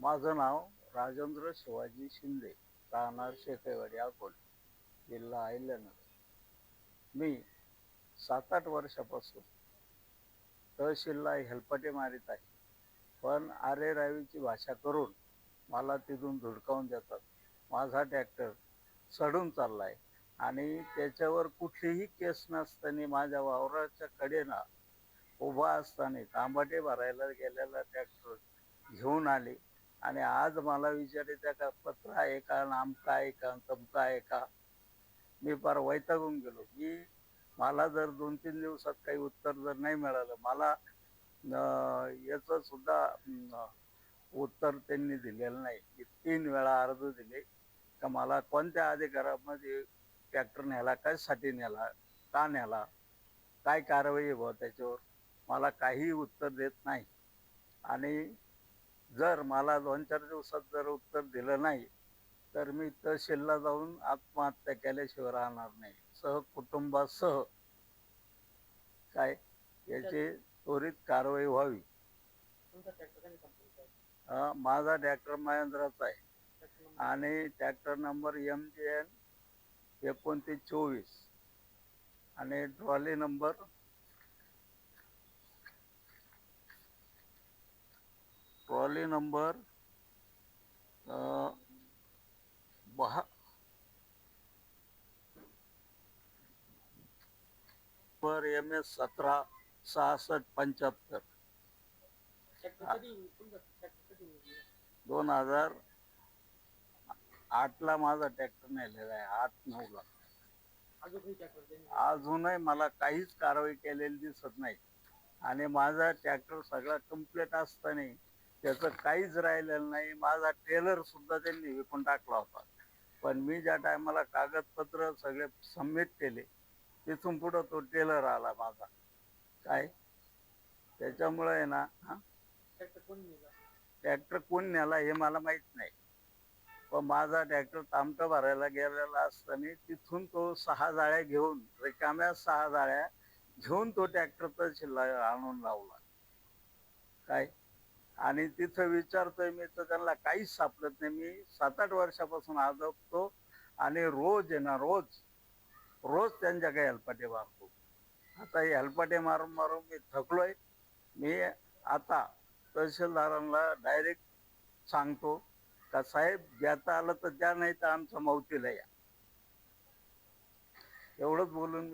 माझं नाव राजेंद्र शिवाजी शिंदे, राहणार शेकईवाडी अकोले, जिल्हा अहिल्यानगर. मी 7-8 वर्षापासून तहसीलला हेलपाटे मारित आहे, पण आरेरावीची भाषा करून मला तिथून धुडकावून देतात. माझा ट्रॅक्टर चढून चालला आहे आणि त्याच्यावर कुठलीही केस नसताना माझ्या वावराच्या कडेला उभा असताना तांबाटे भरायला गेलेला ट्रॅक्टर घेऊन आले आणि आज मला विचारित का पत्र आहे का, नामका आहे का, तमका आहे का. मी फार वैतागून गेलो. मला जर 2-3 दिवसात काही उत्तर जर नाही मिळालं, मला याचं सुद्धा उत्तर त्यांनी दिलेलं नाही. मी 3 वेळा अर्ज दिले का मला कोणत्या अधिकारामध्ये ट्रॅक्टर न्याला, कशासाठी न्याला, का न्याला, काय कारवाई आहे त्याच्यावर, मला काहीही उत्तर देत नाही. आणि जर मला 2-4 दिवसात जर उत्तर दिलं नाही तर मी तहसीलला जाऊन आत्महत्या केल्याशिवाय राहणार नाही. सहकुटुंबासह काय याची त्वरित कारवाई व्हावी. माझा ट्रॅक्टर महेंद्राचा आहे आणि ट्रॅक्टर नंबर MJN 2924 आणि ट्रॉली नंबर MS 176675. 2008ला माझा ट्रॅक्टर नेलेला आहे, 8-9ला. अजूनही मला काहीच कारवाई केलेली दिसत नाही आणि माझा ट्रॅक्टर सगळा कम्प्लीट असताना त्याचं काहीच राहिलेलं नाही. माझा ट्रेलर सुद्धा त्यांनी विकून टाकला होता. पण मी ज्या टायमाला कागदपत्र सगळे सबमिट केले तिथून पुढं तो ट्रेलर आला माझा. काय त्याच्यामुळे आहे ना, ट्रॅक्टर कोण नेला हे मला माहित नाही. पण माझा ट्रॅक्टर तामटं भरायला गेलेला असताना तिथून तो 6 जाळ्या घेऊन, रिकाम्या 6 जाळ्या घेऊन तो ट्रॅक्टर तहसीलला आणून लावला. काय आणि तिथं विचारतोय मी तर त्यांना काहीच सापडत नाही. मी 7-8 वर्षापासून आजवतो आणि रोज आहे ना, रोज त्यांच्या काही हेलपाटे मारतो. आता हे हेलपाटे मारून मारून मी थकलोय. मी आता तहसीलदारांना डायरेक्ट सांगतो का साहेब देता आलं तर द्या, नाही तर आमच्या मौतीला या. एवढंच बोलून